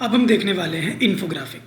अब हम देखने वाले हैं इन्फोग्राफिक।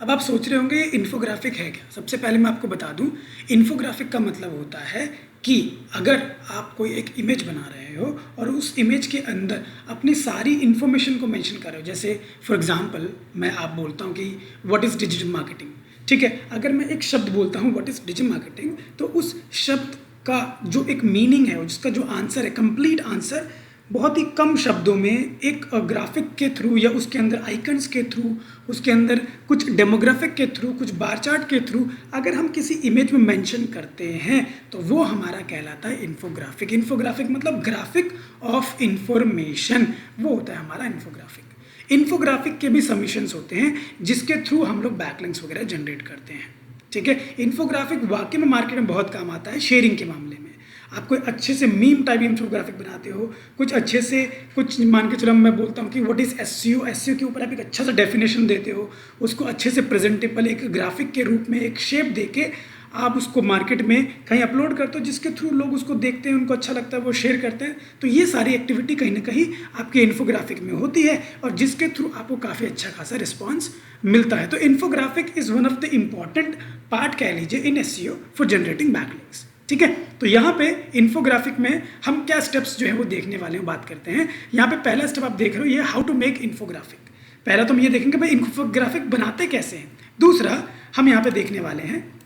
अब आप सोच रहे होंगे इन्फोग्राफिक है क्या। सबसे पहले मैं आपको बता दूं, इन्फोग्राफिक का मतलब होता है कि अगर आप कोई एक इमेज बना रहे हो और उस इमेज के अंदर अपनी सारी इन्फॉर्मेशन को मेंशन कर रहे हो। जैसे फॉर एग्जांपल मैं आप बोलता हूँ कि व्हाट इज़ डिजिटल मार्केटिंग, ठीक है। अगर मैं एक शब्द बोलता हूँ व्हाट इज़ डिजिटल मार्केटिंग, तो उस शब्द का जो एक मीनिंग है, जिसका जो आंसर है, कंप्लीट आंसर बहुत ही कम शब्दों में एक ग्राफिक के थ्रू या उसके अंदर आइकन्स के थ्रू, उसके अंदर कुछ डेमोग्राफिक के थ्रू, कुछ बार चार्ट के थ्रू अगर हम किसी इमेज में मेंशन करते हैं तो वो हमारा कहलाता है इन्फोग्राफिक। इन्फोग्राफिक मतलब ग्राफिक ऑफ इंफॉर्मेशन, वो होता है हमारा इन्फोग्राफिक। इन्फोग्राफिक के भी सबमिशंस होते हैं जिसके थ्रू हम लोग बैकलिंक्स वगैरह जनरेट करते हैं, ठीक है। इन्फोग्राफिक वाकई में मार्केट में बहुत काम आता है शेयरिंग के मामले में। आप कोई अच्छे से मीम टाइप इन्फोग्राफिक बनाते हो, कुछ अच्छे से, कुछ मान के चलो मैं बोलता हूँ कि व्हाट इज़ एसईओ, एसईओ के ऊपर आप एक अच्छा सा डेफिनेशन देते हो, उसको अच्छे से प्रेजेंटेबल एक ग्राफिक के रूप में एक शेप देके आप उसको मार्केट में कहीं अपलोड करते हो, जिसके थ्रू लोग उसको देखते हैं, उनको अच्छा लगता है, वो शेयर करते हैं। तो ये सारी एक्टिविटी कहीं ना कहीं आपके इन्फोग्राफिक में होती है और जिसके थ्रू आपको काफ़ी अच्छा खासा रिस्पॉन्स मिलता है। तो infographic is one of the important part कह लीजिए इन एसईओ फॉर जनरेटिंग बैकलिंक्स, ठीक है। तो यहाँ पे इन्फोग्राफिक में हम क्या स्टेप्स जो है वो देखने वाले हैं, बात करते हैं। यहाँ पे पहला स्टेप आप देख रहे हो, ये हाउ टू मेक इन्फोग्राफिक। पहला तो हम ये देखेंगे भाई इन्फोग्राफिक बनाते कैसे हैं। दूसरा हम यहाँ पे देखने वाले हैं,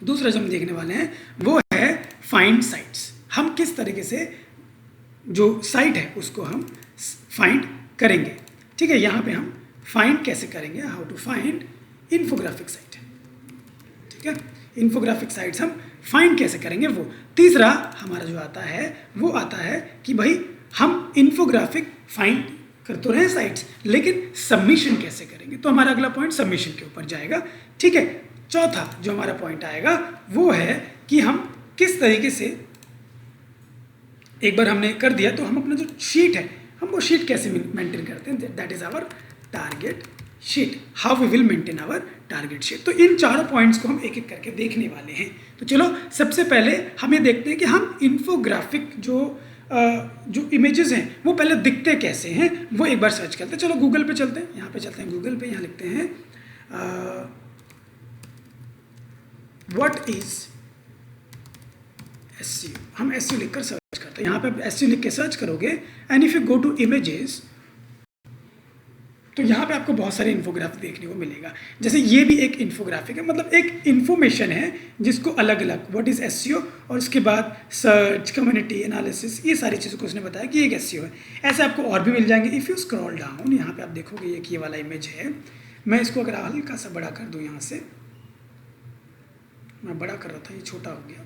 दूसरा जो हम देखने वाले हैं वो है फाइंड साइट्स। हम किस तरीके से जो साइट है उसको हम फाइंड करेंगे, ठीक है। यहाँ पे हम फाइंड कैसे करेंगे, how to find infographic site, ठीक है। इन्फोग्राफिक साइट्स हम फाइंड कैसे करेंगे वो। तीसरा हमारा जो आता है वो आता है कि भाई हम इन्फोग्राफिक फाइंड कर तो रहे साइट्स, लेकिन सबमिशन कैसे करेंगे। तो हमारा अगला पॉइंट सबमिशन के ऊपर जाएगा, ठीक है। चौथा जो हमारा पॉइंट आएगा वो है कि हम किस तरीके से, एक बार हमने कर दिया तो हम अपना जो शीट है हम वो शीट कैसे मेंटेन करते हैं, that is our target sheet, how we will maintain our target sheet. तो इन चारों पॉइंट्स को हम एक एक करके देखने वाले हैं। तो चलो सबसे पहले हम ये देखते हैं कि हम इन्फोग्राफिक जो इमेजेस हैं वो पहले दिखते कैसे हैं, वो एक बार सर्च करते हैं। चलो गूगल पे चलते हैं, यहाँ पे चलते हैं गूगल पे, यहाँ लिखते हैं व्हाट इज एसईओ। हम एसईओ लिखकर सर्च करते हैं। यहाँ पे एसईओ लिख के सर्च करोगे and if you go to images तो यहाँ पे आपको बहुत सारे इन्फोग्राफिक देखने को मिलेगा। जैसे ये भी एक इन्फोग्राफिक है, मतलब एक इन्फॉर्मेशन है जिसको अलग अलग व्हाट इज एसईओ और उसके बाद सर्च, कम्युनिटी एनालिसिस, ये सारी चीज़ों को उसने बताया कि एक एसईओ है। ऐसे आपको और भी मिल जाएंगे। इफ़ यू स्क्रॉल डाउन, यहाँ पे आप देखोगे एक ये वाला इमेज है। मैं इसको अगर हल्का सा बड़ा कर दूँ, यहाँ से मैं बड़ा कर रहा था, ये छोटा हो गया,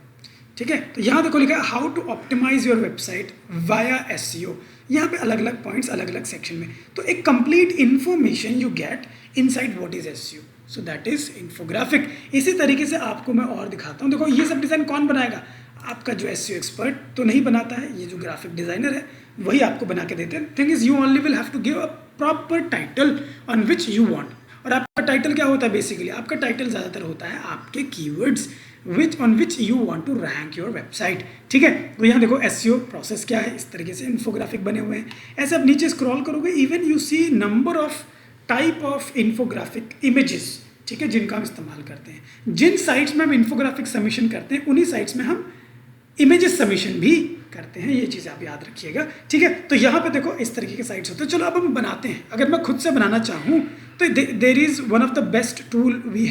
ठीक है। तो यहाँ देखो लिखा है how to optimize your website via SEO. यहाँ पे अलग अलग पॉइंट्स अलग अलग सेक्शन में, तो एक complete information you get inside what is SEO, so that is infographic. इसी तरीके से आपको मैं और दिखाता हूँ। देखो ये सब डिज़ाइन कौन बनाएगा, आपका जो एसईओ एक्सपर्ट तो नहीं बनाता है, ये जो ग्राफिक डिज़ाइनर है वही आपको बना के देते हैं। Thing is you only will have to give a proper title on which you want. और आपका टाइटल क्या होता है, बेसिकली आपका टाइटल ज़्यादातर होता है आपके keywords on which you want to rank your website, ठीक है। तो यहाँ देखो एसईओ प्रोसेस क्या है, इस तरीके से इन्फोग्राफिक बने हुए हैं। ऐसे आप नीचे स्क्रॉल करोगे, even you see number of type of infographic images, ठीक है, जिनका हम इस्तेमाल करते हैं। जिन साइट्स में हम इन्फोग्राफिक सबमिशन करते हैं उन्हीं साइट्स में हम इमेजेस सबमिशन भी करते हैं, ये चीज़ आप याद रखिएगा, ठीक है। तो यहाँ पे देखो इस तरीके के साइट्स होते हैं। चलो अब हम बनाते हैं। अगर मैं खुद से बनाना चाहूँ तो there is one of the best tool we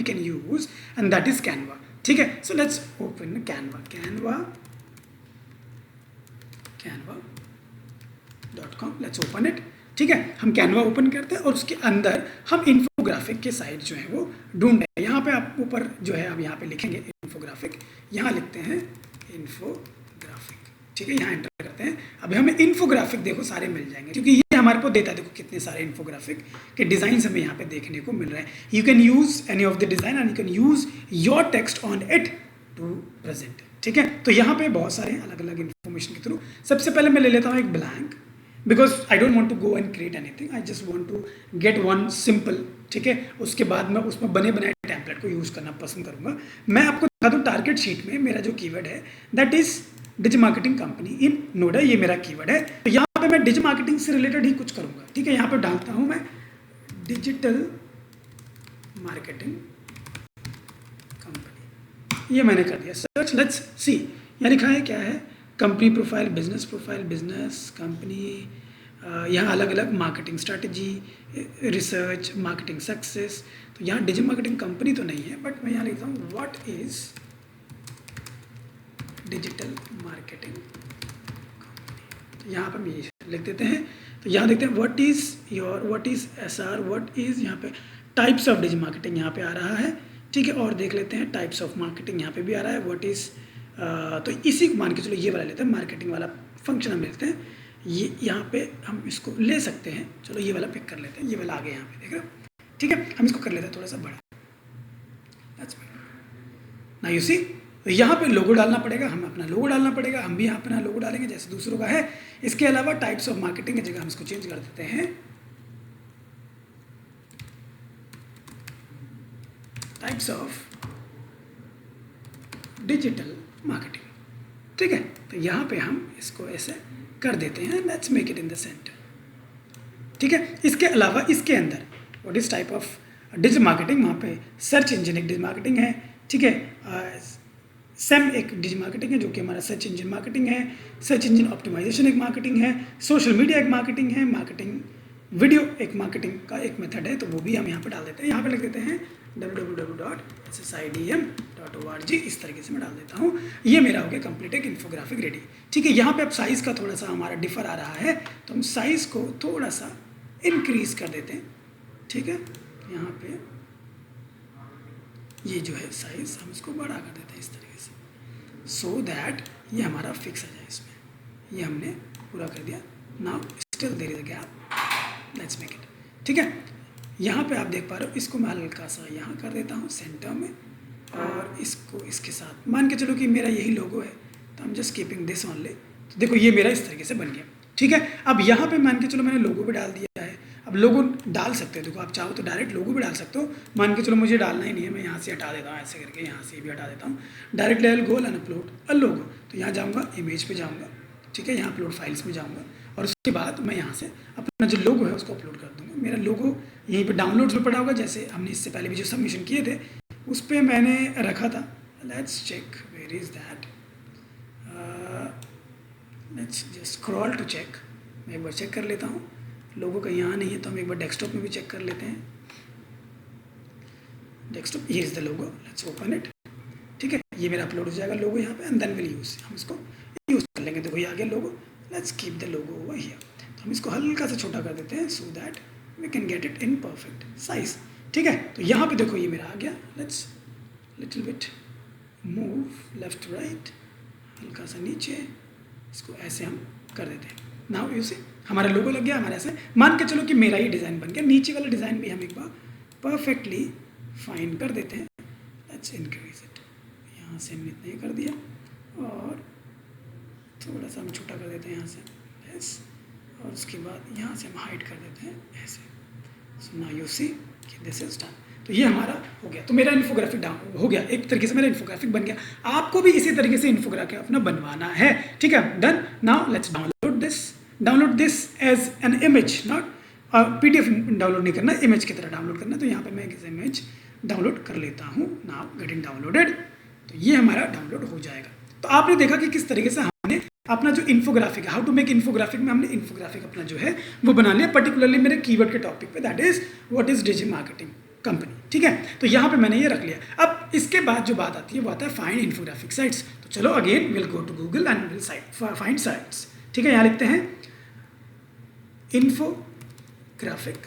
can use and that is Canva, ठीक है। So let's open canva.com, let's open it, ठीक है। हम कैनवा ओपन करते हैं और उसके अंदर हम इन्फोग्राफिक के साइट जो है वो ढूंढते हैं। यहाँ पे आप ऊपर जो है, अब यहाँ पे लिखेंगे इन्फोग्राफिक, यहाँ लिखते हैं इन्फोग्राफिक, ठीक है, यहाँ एंटर करते हैं। अभी हमें इन्फोग्राफिक देखो सारे मिल जाएंगे क्योंकि ये हमारे को देता है। देखो कितने सारे इन्फोग्राफिक के डिज़ाइन हमें यहाँ पे देखने को मिल रहे हैं। You can use any of the design and you can use your text on it to present, ठीक है। तो यहाँ पे बहुत सारे अलग अलग इन्फॉर्मेशन के थ्रू, सबसे पहले मैं ले लेता हूँ एक blank, because I don't want to go and create anything, I just want to get one simple, ठीक है। उसके बाद मैं उसमें बने बनाए टेम्पलेट को यूज़ करना पसंद करूँगा। मैं आपको दिखा दूँ टारगेट शीट में मेरा जो कीवर्ड है that is digital marketing company इन नोएडा, ये मेरा कीवर्ड है। तो यहाँ पे मैं डिजिटल मार्केटिंग से रिलेटेड ही कुछ करूँगा, ठीक है। यहाँ पे डालता हूँ मैं डिजिटल मार्केटिंग कंपनी, ये मैंने कर दिया सर्च। लेट्स सी यहाँ लिखा है क्या है, कंपनी प्रोफाइल, बिजनेस कंपनी, यहाँ अलग अलग marketing strategy, research, marketing success. तो यहाँ डिजिटल मार्केटिंग कंपनी तो नहीं है, बट मैं यहाँ लिखता हूँ what is digital marketing company. तो यहाँ पर हम ये लिख देते हैं। तो यहाँ देखते हैं what is SR, what is यहाँ पे टाइप्स ऑफ डिजिटल मार्केटिंग यहाँ पे आ रहा है, ठीक है। और देख लेते हैं टाइप्स ऑफ मार्केटिंग यहाँ पे भी आ रहा है, व्हाट इज, तो इसी को मान के चलो ये वाला लेते हैं, मार्केटिंग वाला फंक्शन हम लेते हैं। ये यहाँ पे हम इसको ले सकते हैं, चलो ये वाला पिक कर लेते हैं, ये वाला आ गया यहाँ पे, देख रहे हो, ठीक है। हम इसको कर लेते हैं थोड़ा सा बड़ा, ना यू सी। तो यहाँ पे लोगो डालना पड़ेगा, हम अपना लोगो डालना पड़ेगा, हम भी यहाँ अपना लोगो डालेंगे जैसे दूसरों का है। इसके अलावा टाइप्स ऑफ मार्केटिंग की जगह हम इसको चेंज कर देते हैं टाइप्स ऑफ डिजिटल मार्केटिंग, ठीक है। तो यहाँ पे हम इसको ऐसे कर देते हैं, let's make it in the centre, ठीक है। इसके अलावा इसके अंदर what is type of digital marketing, वहाँ पे सर्च इंजन एक डिजिटल मार्केटिंग है, ठीक है। सेम एक डिजिटल मार्केटिंग है जो कि हमारा सर्च इंजन मार्केटिंग है, सर्च इंजन ऑप्टिमाइजेशन एक मार्केटिंग है, सोशल मीडिया एक मार्केटिंग है, मार्केटिंग वीडियो एक मार्केटिंग का एक मेथड है, तो वो भी हम यहाँ पे डाल देते हैं। यहाँ पे लिख देते हैं www.ssidm.org, इस तरीके से मैं डाल देता हूँ। ये मेरा हो गया कंप्लीट एक इन्फोग्राफिक रेडी, ठीक है। यहाँ पे अब साइज़ का थोड़ा सा हमारा डिफर आ रहा है, तो हम साइज़ को थोड़ा सा इंक्रीज कर देते हैं, ठीक है। यहाँ पे ये जो है साइज़ हम इसको बड़ा कर देते हैं इस तरीके से, सो दैट ये हमारा फिक्स आ जाए इसमें। ये हमने पूरा कर दिया। Now still there is a gap, let's make it, ठीक है। यहाँ पे आप देख पा रहे हो, इसको मैं हल्का सा यहाँ कर देता हूँ सेंटर में, और इसको इसके साथ मान के चलो कि मेरा यही लोगो है, तो हम जस्ट कीपिंग दिस ओनली। तो देखो ये मेरा इस तरीके से बन गया, ठीक है। अब यहाँ पे मान के चलो मैंने लोगो भी डाल दिया है। अब लोगो डाल सकते हो, देखो आप चाहो तो डायरेक्ट लोगो भी डाल सकते हो। मान के चलो मुझे डालना ही नहीं है, मैं यहाँ से हटा देता हूँ ऐसे करके, यहाँ से भी हटा देता हूँ। Direct level goal and upload a logo, तो यहाँ जाऊँगा, इमेज पे जाऊँगा, ठीक है, यहाँ अपलोड फाइल्स में जाऊँगा, और उसके बाद मैं यहाँ से अपना जो लोगो है उसको अपलोड कर दूँगा। मेरा लोगो यहीं पे डाउनलोड्स में पड़ा होगा, जैसे हमने इससे पहले भी जो सबमिशन किए थे उस पर मैंने रखा था। Let's check where is that, let's just scroll to check. मैं एक बार चेक कर लेता हूँ, लोगों का यहाँ नहीं है तो हम एक बार डेस्कटॉप में भी चेक कर लेते हैं। डेस्कटॉप, ये is the logo, let's open it, ठीक है। ये मेरा अपलोड हो जाएगा लोगो यहाँ पे, एंड देन विल यूज़, हम इसको यूज़ कर लेंगे। देखो ये आ गया logo, let's keep the logo over here. तो हम इसको हल्का सा छोटा कर देते हैं so that we can get it in perfect size, ठीक है। तो यहाँ पे देखो ये मेरा आ गया, let's little bit move left right, हल्का सा नीचे, इसको ऐसे हम कर देते हैं। नाउ यू सी हमारा लोगो लग गया हमारे ऐसे। मान के चलो कि मेरा ही डिज़ाइन बन गया, नीचे वाला डिज़ाइन भी हम एक बार परफेक्टली फाइन कर देते हैं। लेट्स इंक्रीज इट, यहाँ से हमने इतना ही कर दिया, और थोड़ा सा हम छोटा कर देते हैं यहाँ से, यस, और उसके बाद यहाँ से हम हाइड कर देते हैं ऐसे। सो नाउ यू सी कि दिस इज डन। तो ये हमारा हो गया, तो मेरा इन्फोग्राफिक डाउन हो गया, एक तरीके से मेरा इन्फोग्राफिक बन गया। आपको भी इसी तरीके से इन्फोग्राफिक अपना बनवाना है, ठीक है। Done. Now let's download this as an image, not PDF download नहीं करना, इमेज की तरह डाउनलोड करना। तो यहाँ पे मैं एक इमेज डाउनलोड कर लेता हूँ। नाउ गेटिंग डाउनलोडेड, तो ये हमारा डाउनलोड हो जाएगा। तो आपने देखा कि किस तरीके से हमने अपना जो इन्फोग्राफिक है, हाउ टू मेक इन्फोग्राफिक में हमने इन्फोग्राफिक अपना जो है वो बना लिया, पर्टिकुलरली मेरे कीवर्ड के टॉपिक पे, that is what is digital marketing company, ठीक है। तो यहाँ पे मैंने ये रख लिया। अब इसके बाद जो बात आती है वो आता है फाइंड इन्फोग्राफिक साइट्स। तो चलो again will go to Google and will find sites, ठीक है। यहाँ लिखते हैं इन्फोग्राफिक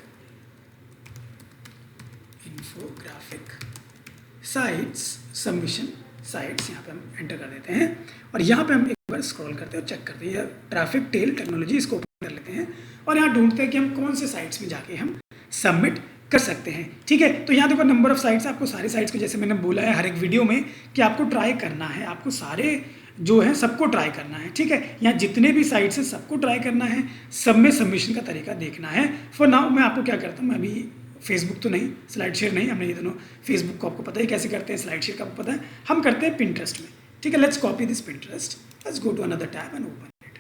साइट्स सबमिशन साइट्स, यहाँ पे हम एंटर कर देते हैं, और यहाँ पे हम एक बार स्क्रॉल करते हैं और चेक करते हैं। ट्रैफिक टेल टेक्नोलॉजी, इसको ओपन कर लेते हैं, और यहाँ ढूंढते हैं कि हम कौन से साइट्स में जाके हम सबमिट कर सकते हैं, ठीक है। तो यहाँ देखो नंबर ऑफ साइट्स, आपको सारी साइट्स को, जैसे मैंने बोला है हर एक वीडियो में कि आपको ट्राई करना है, आपको सारे जो है सबको ट्राई करना है, ठीक है। यहाँ जितने भी साइट्स हैं सबको ट्राई करना है, सब में सबमिशन का तरीका देखना है। फॉर नाउ मैं आपको क्या करता हूँ, मैं अभी फेसबुक तो नहीं, स्लाइड शेयर नहीं, हमने ये दोनों, फेसबुक को आपको पता ही कैसे करते हैं, स्लाइड शेयर का आपको पता है, हम करते हैं पिंटरेस्ट में, ठीक है। Let's copy this Pinterest, let's go to another tab and open it,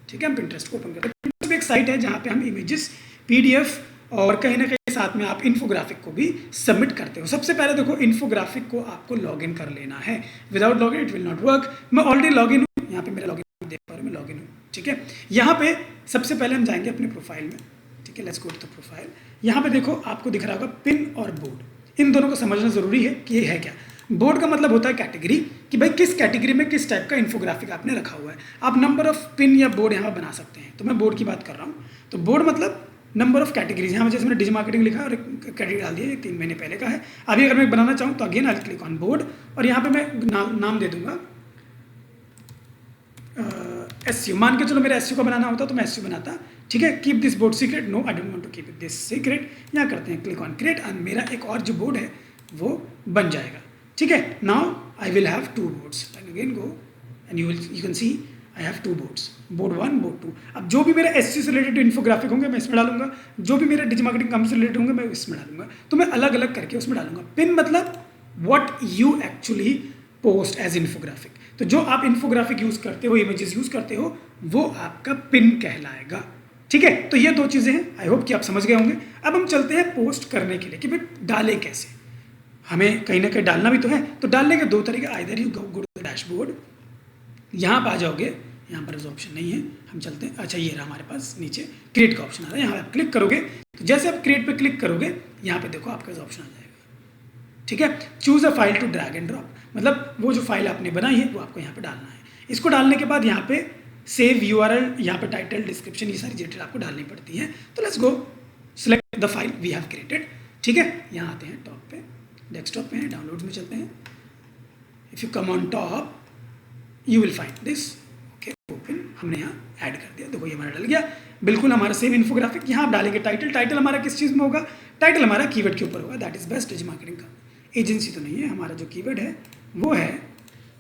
ठीक है। हम पिंटरेस्ट को ओपन करते हैं। पिंटरेस्ट एक साइट है जहाँ पे हम इमेजेस, PDF और कहीं ना कहीं साथ में आप इन्फोग्राफिक को भी सबमिट करते हो। सबसे पहले देखो इन्फोग्राफिक को आपको लॉगिन कर लेना है, without login it will not work. मैं ऑलरेडी लॉगिन हूँ, यहाँ पे मेरा लॉगिन देख पा रहे हो, मैं लॉगिन हूँ, ठीक है। यहाँ पे सबसे पहले हम जाएंगे अपने प्रोफाइल में, ठीक है, let's go to the profile. यहाँ पे देखो आपको दिख रहा होगा पिन और बोर्ड, इन दोनों को समझना जरूरी है कि ये है क्या। बोर्ड का मतलब होता है कैटेगरी, कि भाई किस कैटेगरी में किस टाइप का इन्फोग्राफिक आपने रखा हुआ है। आप नंबर ऑफ पिन या बोर्ड यहाँ बना सकते हैं, तो मैं बोर्ड की बात कर रहा हूँ। तो बोर्ड मतलब नंबर ऑफ कैटेगरीज, यहाँ जैसे मैंने डिजिटल मार्केटिंग लिखा और कैटेगरी डाल दिया, ये 3 महीने पहले का है। अभी अगर मैं बनाना चाहूँ तो again I click on board और यहाँ पे मैं नाम दे दूंगा SEO। मान के चलो मेरा SEO का बनाना होता तो मैं SEO बनाता, ठीक है। Keep this board secret, no I don't want to keep this secret. यहाँ करते हैं क्लिक ऑन क्रिएट एंड मेरा एक और जो बोर्ड है वो बन जाएगा, ठीक है। Now I will have 2 boards and again go and you can see I have 2 boards, board 1 board 2। अब जो भी मेरे SEO से रिलेटेड इन्फोग्राफिक होंगे मैं इसमें डालूंगा, जो भी मेरे डिजिटल मार्केटिंग काम से रिलेटेड होंगे मैं इसमें डालूंगा। तो मैं अलग अलग करके उसमें डालूंगा। पिन मतलब what you actually post as infographic. तो जो आप इन्फोग्राफिक यूज करते हो, इमेजेस यूज करते हो, वो आपका पिन कहलाएगा, ठीक है। तो ये 2 चीजें हैं, आई होप कि आप समझ गए होंगे। अब हम चलते हैं पोस्ट करने के लिए कि भाई डाले कैसे, हमें कहीं ना कहीं डालना भी तो है। तो डालने के 2 तरीके, either you go to the dashboard, यहाँ पर आ जाओगे, यहाँ पर ऑप्शन नहीं है, हम चलते हैं, अच्छा ये रहा हमारे पास नीचे क्रिएट का ऑप्शन आ रहा है। यहाँ आप क्लिक करोगे तो जैसे आप क्रिएट पे क्लिक करोगे यहाँ पे देखो आपका ऑप्शन आ जाएगा, ठीक है। Choose a file to drag and drop, मतलब वो जो फाइल आपने बनाई है वो आपको यहाँ पे डालना है। इसको डालने के बाद यहाँ पे सेव URL, यहाँ पे टाइटल, डिस्क्रिप्शन, ये सारी डिटेल आपको डालनी पड़ती है। तो let's go select the file we have created, ठीक है। यहाँ आते हैं टॉप पे, डेस्कटॉप पे हैं, डाउनलोड्स में चलते हैं। If you come on top you will find this, okay open, हमने यहाँ ऐड कर दिया, देखो ये हमारा डल गया, बिल्कुल हमारा सेम इन्फोग्राफिक। यहाँ आप डालेंगे टाइटल, टाइटल हमारा किस चीज़ में होगा, टाइटल हमारा कीवर्ड के ऊपर होगा, that is best digital marketing का एजेंसी तो नहीं है, हमारा जो कीवर्ड है वो है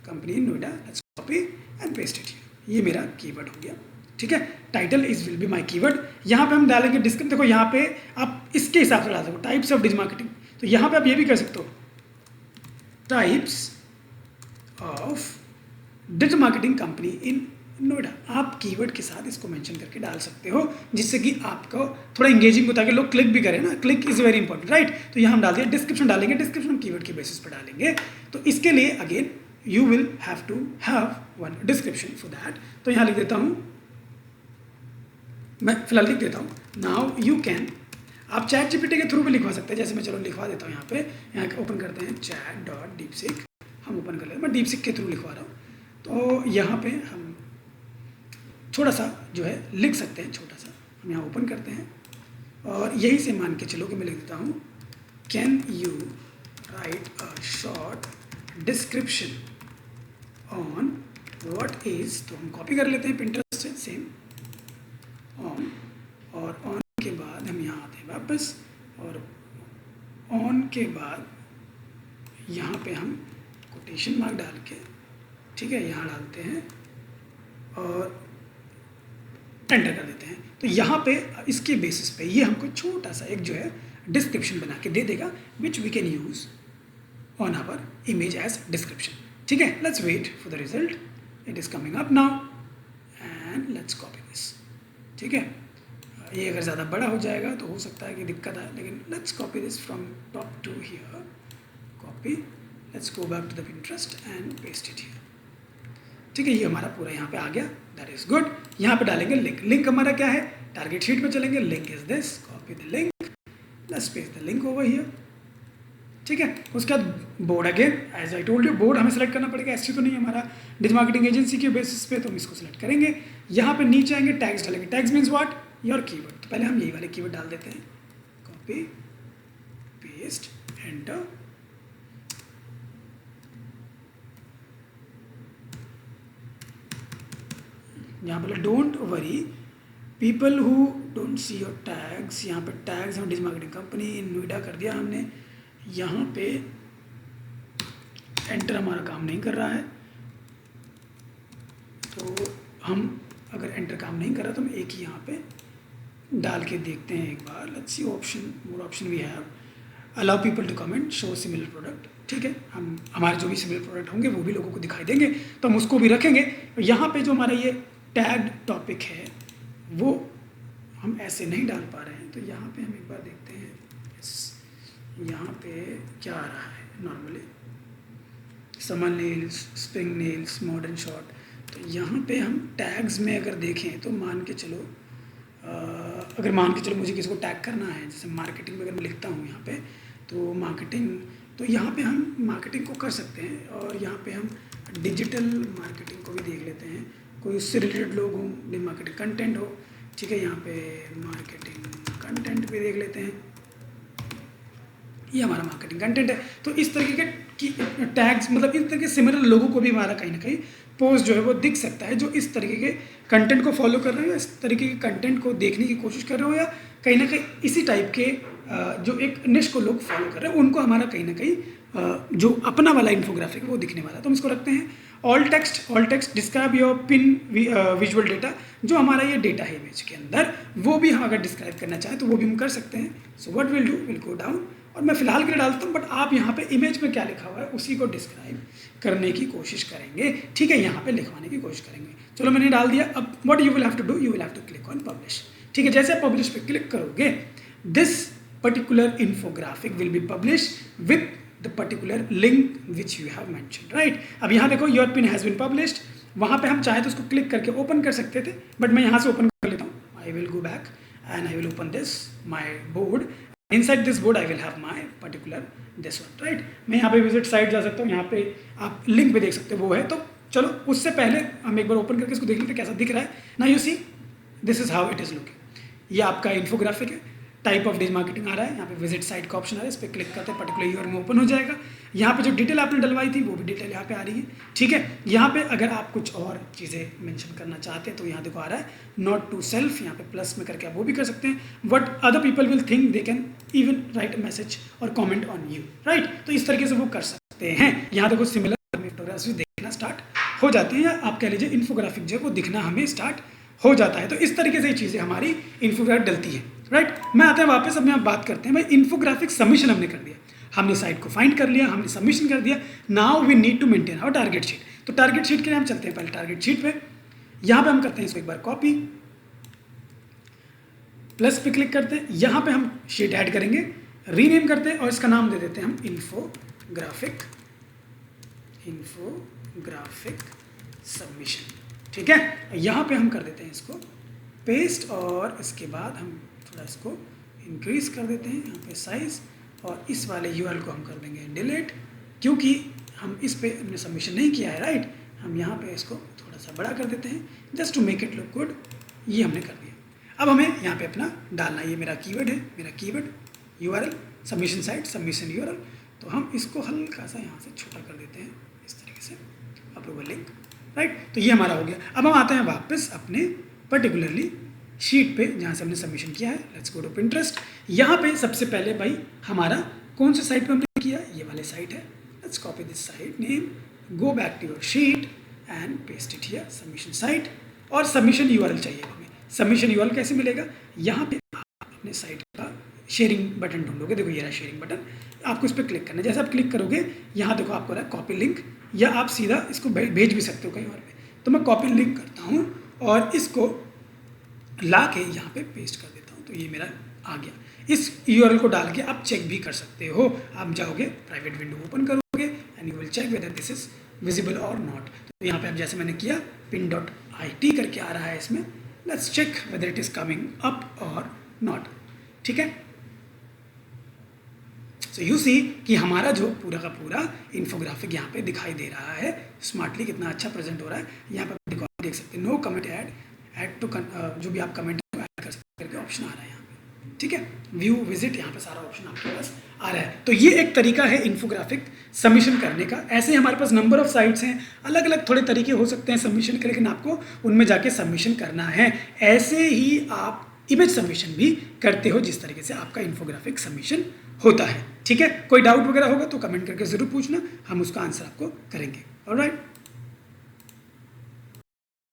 company in Noida. Let's copy and paste it here, ये मेरा कीवर्ड हो गया, ठीक है। Title is will be my keyword. यहाँ पे हम डालेंगे डिस्क्रिप्शन, देखो यहाँ पे आप इसके हिसाब से डाल सकते हो, टाइप्स ऑफ डिजिटल मार्केटिंग। तो यहाँ पे आप ये भी कर सकते हो, types of digital marketing company इन नोएडा। आप कीवर्ड के साथ इसको मेंशन करके डाल सकते हो, जिससे कि आपको थोड़ा इंगेजिंग हो, ताकि लोग क्लिक भी करें ना, click is very important, right. तो यहाँ हम डाल दिया, डिस्क्रिप्शन डालेंगे, डिस्क्रिप्शन हम कीवर्ड के बेसिस पर डालेंगे। तो इसके लिए again you will have to have one description for that. तो यहाँ लिख देता हूँ, मैं फिलहाल लिख देता हूँ, नाउ यू कैन, आप चैट GPT के थ्रू भी लिखवा सकते हैं, जैसे मैं चलो लिखवा देता हूँ। यहाँ पे यहाँ ओपन करते हैं chat.deepseek, हम ओपन कर लेते हैं, मैं DeepSeek के थ्रू लिखवा रहा हूँ। तो यहाँ पे हम छोटा सा जो है लिख सकते हैं, छोटा सा हम यहाँ ओपन करते हैं और यही से मान के चलो कि मैं लिख देता हूँ, can you right a short description on what is, तो हम कॉपी कर लेते हैं पिंटरेस्ट से सेम ऑन, और ऑन के बाद हम यहाँ आते हैं वापस, और ऑन के बाद यहाँ पे हम कोटेशन मार्क डाल के, ठीक है, यहाँ डालते हैं और एंटर कर देते हैं। तो यहाँ पे इसके बेसिस पे ये हमको छोटा सा एक जो है डिस्क्रिप्शन बना के दे देगा, which we can use on our image as description, ठीक है। Let's wait for the result, it is coming up now and let's copy this, ठीक है। ये अगर ज़्यादा बड़ा हो जाएगा तो हो सकता है कि दिक्कत आए, लेकिन let's copy this from top to here, copy, let's go back to the Pinterest and paste it here, ठीक है। ये हमारा पूरा यहाँ पे आ गया, दैट इज गुड। यहाँ पे डालेंगे लिंक, लिंक हमारा क्या है, टारगेट शीट में चलेंगे, link is this, copy the link, let's paste the link over here, ठीक है। उसके बाद board, again as I told you, board हमें सेलेक्ट करना पड़ेगा, SEO तो नहीं है हमारा, डिजिटल मार्केटिंग एजेंसी के बेसिस पे, तो हम इसको सेलेक्ट करेंगे। यहाँ पे नीचे आएंगे, टैग्स डालेंगे, tags means what, your keyword. तो पहले हम यही वाले कीवर्ड डाल देते हैं, कॉपी पेस्ट एंटर, यहाँ पर don't worry people who don't see your tags, यहाँ पे टैग्स हम डिजिटल मार्केटिंग कंपनी इन नोएडा कर दिया हमने। यहाँ पे एंटर हमारा काम नहीं कर रहा है, तो हम अगर एंटर काम नहीं कर रहा तो हम एक ही यहाँ पे डाल के देखते हैं एक बार। Let's see option, more option we have, allow people to comment, show similar product, ठीक है। हम हमारे जो भी सिमिलर प्रोडक्ट होंगे वो भी लोगों को दिखाई देंगे, तो हम उसको भी रखेंगे। यहाँ पे जो हमारा ये टैग टॉपिक है वो हम ऐसे नहीं डाल पा रहे हैं, तो यहाँ पे हम एक बार देखते हैं, यहाँ पे क्या आ रहा है normally, summer nails, spring nails, modern shot. तो यहाँ पे हम टैग्स में अगर देखें तो मान के चलो अगर मान के चलो मुझे किसी को टैग करना है, जैसे मार्केटिंग में अगर मैं लिखता हूँ यहाँ पे तो मार्केटिंग, तो यहाँ पे हम मार्केटिंग को कर सकते हैं और यहाँ पे हम डिजिटल मार्केटिंग को भी देख लेते हैं, कोई उससे रिलेटेड लोग हों, मार्केटिंग कंटेंट हो, ठीक है। यहाँ पे मार्केटिंग कंटेंट भी देख लेते हैं, ये हमारा मार्केटिंग कंटेंट है। तो इस तरीके के टैग्स मतलब इस तरह के सिमिलर लोगों को भी हमारा कहीं ना कहीं पोस्ट जो है वो दिख सकता है, जो इस तरीके के कंटेंट को फॉलो कर रहे हो या इस तरीके के कंटेंट को देखने की कोशिश कर रहे हो या कहीं ना कहीं इसी टाइप के जो एक निश को लोग फॉलो कर रहे हैं उनको हमारा कहीं ना कहीं जो अपना वाला इन्फोग्राफिक है वो दिखने वाला है। तो हम इसको रखते हैं all text describe your pin visual data. जो हमारा ये डेटा है इमेज के अंदर वो भी हम अगर डिस्क्राइब करना चाहें तो वो भी हम कर सकते हैं। So what will do, will go down और मैं फिलहाल के लिए डालता हूँ, बट आप यहाँ पे इमेज में क्या लिखा हुआ है उसी को डिस्क्राइब करने की कोशिश करेंगे, ठीक है, यहाँ पे लिखवाने की कोशिश करेंगे। चलो मैंने डाल दिया। अब what you will have to do, you will have to click on publish, ठीक है। जैसे आप पब्लिश पे क्लिक करोगे this particular infographic will be publish with the particular link which you have mentioned, right. अब यहाँ देखो your pin has been published, वहाँ पे हम चाहे तो उसको क्लिक करके ओपन कर सकते थे, बट मैं यहाँ से ओपन कर लेता हूँ। I will go back and I will open this my board. Inside this board I will have my particular this one, right. मैं यहाँ पे विजिट साइट जा सकता हूँ, यहाँ पे आप लिंक भी देख सकते हो वो है। तो चलो उससे पहले हम एक बार ओपन करके इसको देख लेते कैसा दिख रहा है ना। You see this is how it is looking. ये आपका इन्फोग्राफिक है, टाइप ऑफ डिजिटल मार्केटिंग आ रहा है, यहाँ पे विजिट साइट का ऑप्शन आ रहा है, इस पर क्लिक करते हैं पर्टिकुलर यूआरएल में ओपन हो जाएगा। यहाँ पे जो डिटेल आपने डलवाई थी वो भी डिटेल यहाँ पे आ रही है, ठीक है। यहाँ पे अगर आप कुछ और चीज़ें मेंशन करना चाहते हैं तो यहाँ देखो आ रहा है नॉट टू सेल्फ, यहाँ पे प्लस में करके आप वो भी कर सकते हैं। What other people will think they can even right a message और कॉमेंट ऑन यू, राइट। तो इस तरीके से वो कर सकते हैं। यहाँ देखो सिमिलर फोटोग्राफ्स देखना स्टार्ट हो जाती है, या आप कह लीजिए इन्फोग्राफिक जो है वो दिखना हमें स्टार्ट हो जाता है। तो इस तरीके से ये चीज़ें हमारी इन्फोग्राफिक डलती है, राइट। मैं आते हैं वापस, अब यहाँ बात करते हैं भाई इन्फोग्राफिक सबमिशन हमने कर दिया, हमने साइट को फाइंड कर लिया, हमने सबमिशन कर दिया। Now we need to maintain our target sheet. तो टारगेट शीट के लिए हम चलते हैं पहले टारगेट शीट पे, यहाँ पे हम करते हैं इसको एक बार कॉपी, प्लस पे क्लिक करते हैं, यहाँ पे हम शीट ऐड करेंगे, रीनेम करते हैं और इसका नाम दे देते हैं हम इन्फोग्राफिक सबमिशन, ठीक है। यहाँ पे हम कर देते हैं इसको पेस्ट और इसके बाद हम थोड़ा इसको इंक्रीज कर देते हैं यहाँ पे साइज, और इस वाले यूआरएल को हम कर देंगे डिलीट, क्योंकि हम इस पे हमने सबमिशन नहीं किया है, राइट। हम यहाँ पे इसको थोड़ा सा बड़ा कर देते हैं just to make it look good. ये हमने कर दिया। अब हमें यहाँ पे अपना डालना, ये मेरा कीवर्ड है, मेरा keyword URL submission site submission URL. तो हम इसको हल्का सा यहाँ से छोटा कर देते हैं इस तरीके से, अप्रूवल लिंक, राइट। तो ये हमारा हो गया। अब हम आते हैं वापस अपने पर्टिकुलरली शीट पे जहाँ से हमने सबमिशन किया है। Let's go to Pinterest. यहाँ पे सबसे पहले भाई हमारा कौन से साइट पे हमने किया, ये वाले साइट है। Let's copy this site name, go back to your sheet and paste it here submission site, और सबमिशन यूआरएल चाहिए हमें। सबमिशन यूआरएल कैसे मिलेगा, यहाँ पे आप अपने साइट का शेयरिंग बटन ढूंढोगे, देखो ये रहा शेयरिंग बटन, आपको इस पर क्लिक करना है। जैसे आप क्लिक करोगे यहाँ देखो आपको रहा कॉपी लिंक, या आप सीधा इसको भेज भी सकते हो कहीं और पे। तो मैं कॉपी लिंक करता हूँ और इसको ला के यहाँ पे पेस्ट कर देता हूँ, तो ये मेरा आ गया। इस यूआरएल को डाल के आप चेक भी कर सकते हो। आप जाओगे प्राइवेट विंडो ओपन करोगे and you will check whether this is visible और नॉट। तो यहाँ पे अब जैसे मैंने किया pin.it करके आ रहा है इसमें, let's check whether it is coming up और नॉट, ठीक है। सो यू सी कि हमारा जो पूरा का पूरा इन्फोग्राफिक यहाँ पे दिखाई दे रहा है, स्मार्टली कितना अच्छा प्रेजेंट हो रहा है। यहाँ पे देख सकते हैं नो कमेंट ऐड टू जो भी आप कमेंट ऐड कर सकते करके ऑप्शन आ रहा है यहाँ पे, ठीक है। व्यू विजिट, यहाँ पे सारा ऑप्शन आपके पास आ रहा है। तो ये एक तरीका है इन्फोग्राफिक सबमिशन करने का। ऐसे ही हमारे पास नंबर ऑफ साइट्स हैं, अलग अलग थोड़े तरीके हो सकते हैं सबमिशन के, लेकिन आपको उनमें जाके सबमिशन करना है। ऐसे ही आप इमेज सबमिशन भी करते हो जिस तरीके से आपका इन्फोग्राफिक सबमिशन होता है, ठीक है। कोई डाउट वगैरह होगा तो कमेंट करके ज़रूर पूछना, हम उसका आंसर आपको करेंगे। ऑलराइट।